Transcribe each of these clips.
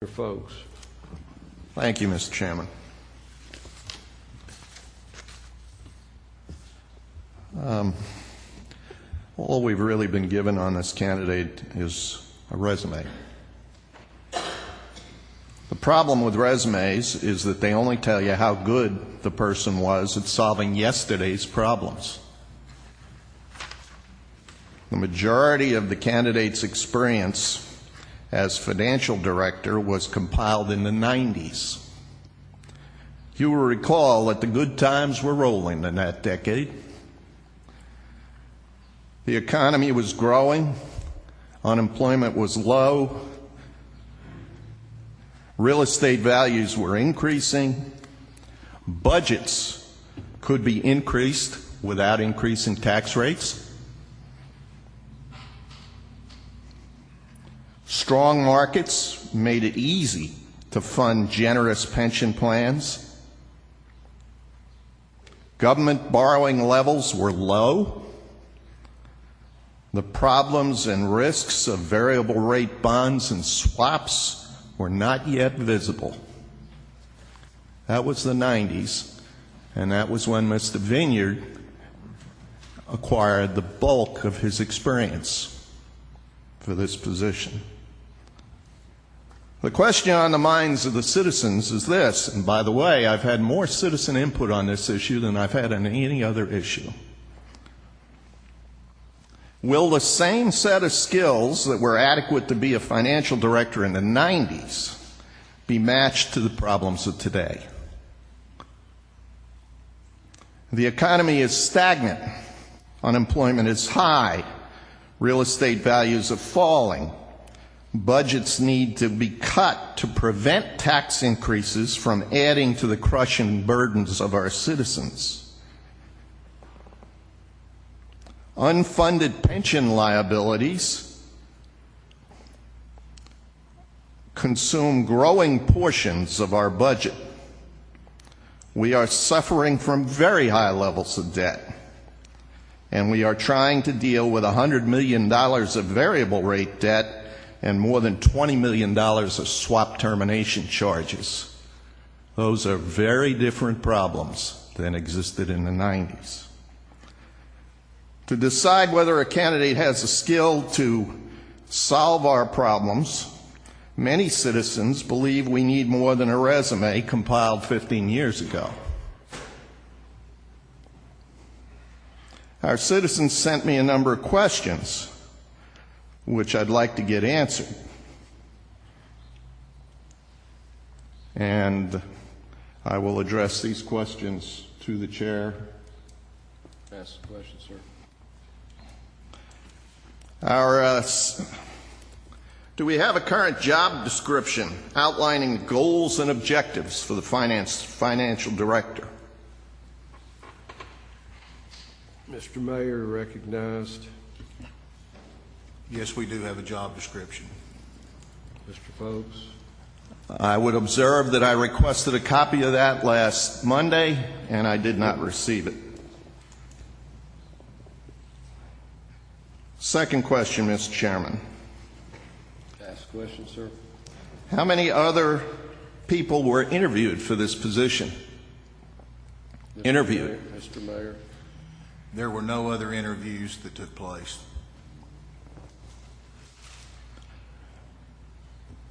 Folks. Thank you, Mr. Chairman. All we've really been given on this candidate is a resume. The problem with resumes is that they only tell you how good the person was at solving yesterday's problems. The majority of the candidate's experience as financial director was compiled in the 90s. You will recall that the good times were rolling in that decade. The economy was growing, unemployment was low, real estate values were increasing, budgets could be increased without increasing tax rates. Strong markets made it easy to fund generous pension plans. Government borrowing levels were low. The problems and risks of variable rate bonds and swaps were not yet visible. That was the 90s, and that was when Mr. Vineyard acquired the bulk of his experience for this position. The question on the minds of the citizens is this, and by the way, I've had more citizen input on this issue than I've had on any other issue. Will the same set of skills that were adequate to be a financial director in the 90s be matched to the problems of today? The economy is stagnant. Unemployment is high. Real estate values are falling. Budgets need to be cut to prevent tax increases from adding to the crushing burdens of our citizens. Unfunded pension liabilities consume growing portions of our budget. We are suffering from very high levels of debt, and we are trying to deal with $100 million of variable rate debt and more than $20 million of swap termination charges. Those are very different problems than existed in the 90s. To decide whether a candidate has the skill to solve our problems, many citizens believe we need more than a resume compiled 15 years ago. Our citizens sent me a number of questions which I'd like to get answered. And I will address these questions to the chair. Ask the question, sir. Do we have a current job description outlining goals and objectives for the financial director? Mr. Mayor, recognized. Yes, we do have a job description. Mr. Folks. I would observe that I requested a copy of that last Monday, and I did not receive it. Second question, Mr. Chairman. Ask the question, sir. How many other people were interviewed for this position? Mr. Mayor. There were no other interviews that took place.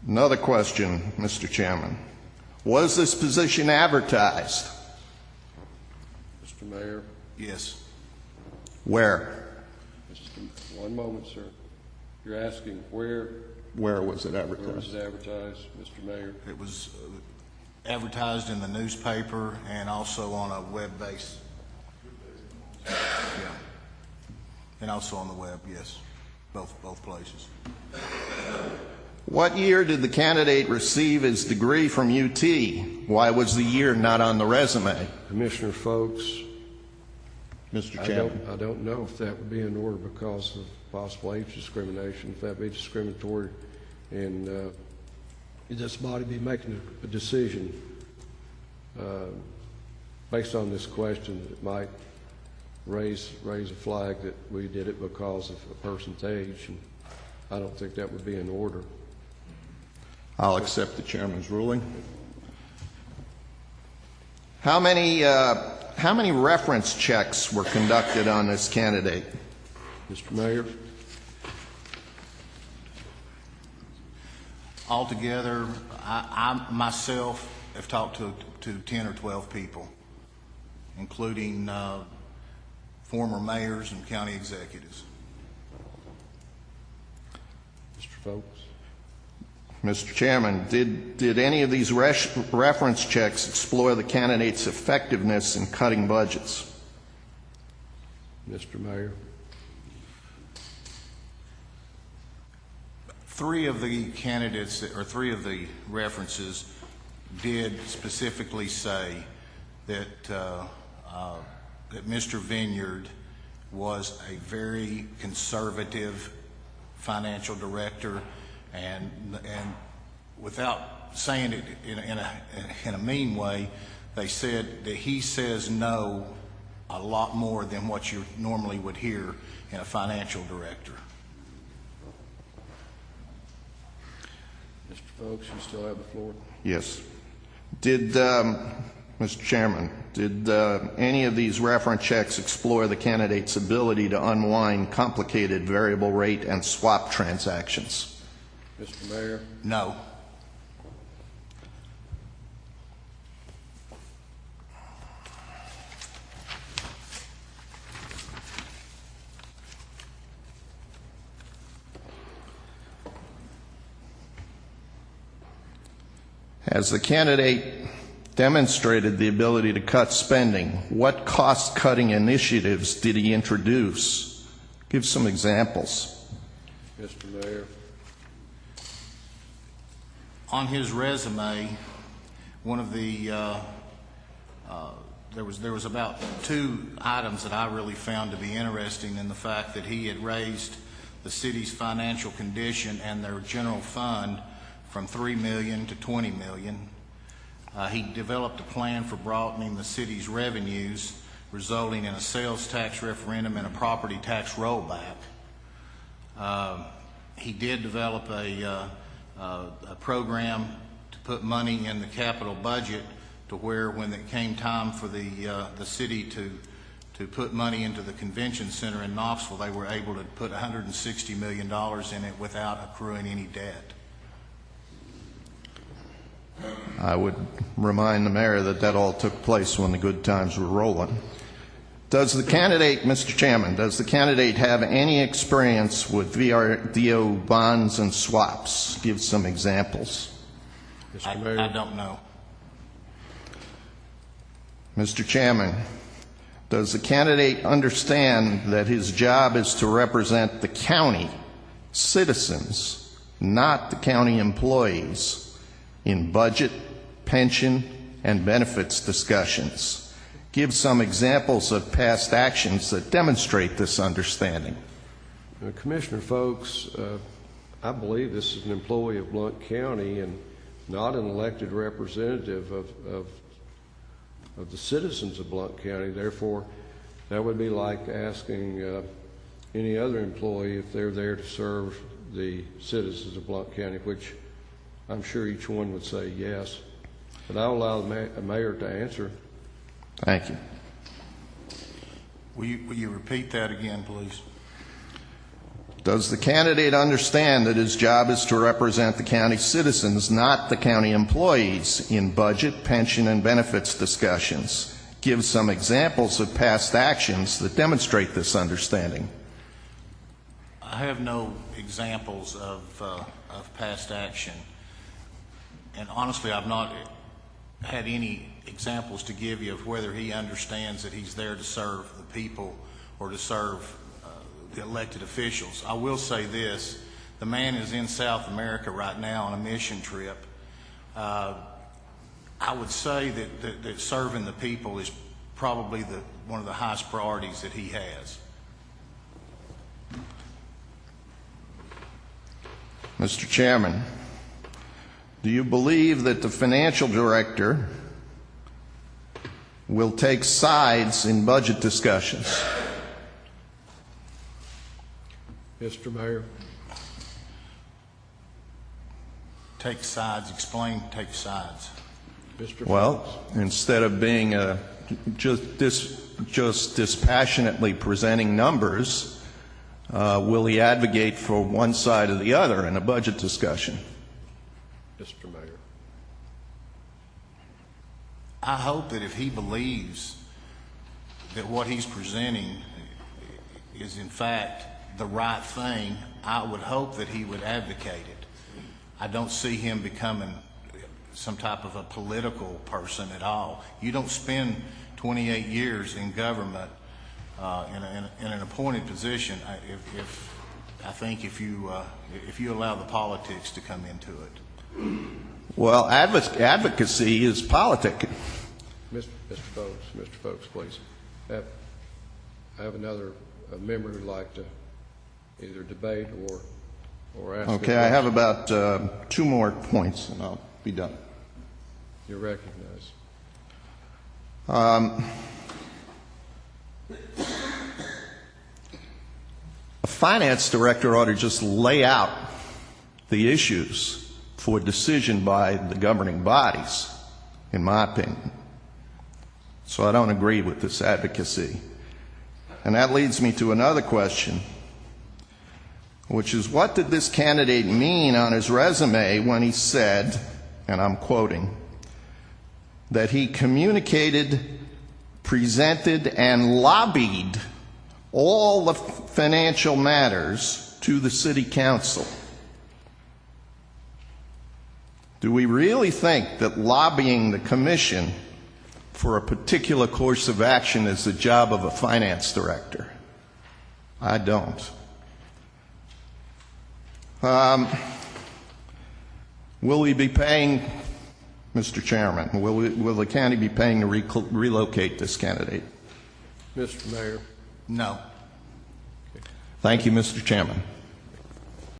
Another question, Mr. Chairman. Was this position advertised? Mr. Mayor. Yes. Where? One moment, sir. You're asking where? Where was it advertised? Where was it advertised, Mr. Mayor? It was advertised in the newspaper and also on a web base. Yeah. And also on the web, yes. Both places. What year did the candidate receive his degree from UT? Why was the year not on the resume? Commissioner Folks. Mr. Chairman. I don't know if that would be in order because of possible age discrimination. If that would be discriminatory, and this body be making a decision based on this question that might raise a flag that we did it because of a person's age, and I don't think that would be in order. I'll accept the chairman's ruling. How many reference checks were conducted on this candidate? Mr. Mayor, Altogether, I myself have talked to 10 or 12 people, including former mayors and county executives. Mr. Folks. Mr. Chairman, did any of these reference checks explore the candidate's effectiveness in cutting budgets? Mr. Mayor. Three of the candidates, or three of the references, did specifically say that that Mr. Vineyard was a very conservative financial director, and without saying it in a mean way, they said that he says no a lot more than what you normally would hear in a financial director. Mr. Folks, you still have the floor. Yes. Mr. Chairman, did any of these reference checks explore the candidate's ability to unwind complicated variable rate and swap transactions? Mr. Mayor. No. Has the candidate demonstrated the ability to cut spending? What cost-cutting initiatives did he introduce? Give some examples. Mr. Mayor. On his resume, one of the there was about two items that I really found to be interesting in the fact that he had raised the city's financial condition and their general fund from $3 million to $20 million. He developed a plan for broadening the city's revenues, resulting in a sales tax referendum and a property tax rollback. He did develop a program to put money in the capital budget to where when it came time for the city to put money into the convention center in Knoxville, they were able to put $160 million in it without accruing any debt. I would remind the mayor that all took place when the good times were rolling. Does the candidate, Mr. Chairman, does the candidate have any experience with VRDO bonds and swaps? Give some examples. Mr. Mayor. I don't know. Mr. Chairman, does the candidate understand that his job is to represent the county citizens, not the county employees, in budget, pension, and benefits discussions? Give some examples of past actions that demonstrate this understanding. Commissioner Folks, I believe this is an employee of Blount County and not an elected representative of the citizens of Blount County. Therefore, that would be like asking any other employee if they're there to serve the citizens of Blount County, which I'm sure each one would say yes. But I'll allow the mayor to answer. Thank you. Will you repeat that again, please? Does the candidate understand that his job is to represent the county citizens, not the county employees, in budget, pension, and benefits discussions? Give some examples of past actions that demonstrate this understanding. I have no examples of past action. And honestly, I've not had any examples to give you of whether he understands that he's there to serve the people or to serve the elected officials. I will say this: the man is in South America right now on a mission trip. I would say that serving the people is probably one of the highest priorities that he has. Mr. Chairman, do you believe that the financial director will take sides in budget discussions? Mr. Mayor. take sides, explain, take sides. Mr. Well, instead of being just dispassionately presenting numbers, will he advocate for one side or the other in a budget discussion? Mr. Mayor. I hope that if he believes that what he's presenting is in fact the right thing, I would hope that he would advocate it. I don't see him becoming some type of a political person at all. You don't spend 28 years in government in an appointed position I think if you allow the politics to come into it. Well, advocacy is politic. Mr. Folks, please. I have another member who'd like to either debate or ask. Okay, I have about 2 more points, and I'll be done. You're recognized. A finance director ought to just lay out the issues for decision by the governing bodies, in my opinion. So I don't agree with this advocacy. And that leads me to another question, which is, what did this candidate mean on his resume when he said, and I'm quoting, that he communicated, presented, and lobbied all the financial matters to the city council? Do we really think that lobbying the commission for a particular course of action is the job of a finance director? I don't. Will we be paying, Mr. Chairman, will the county be paying to relocate this candidate? Mr. Mayor. No. Thank you, Mr. Chairman.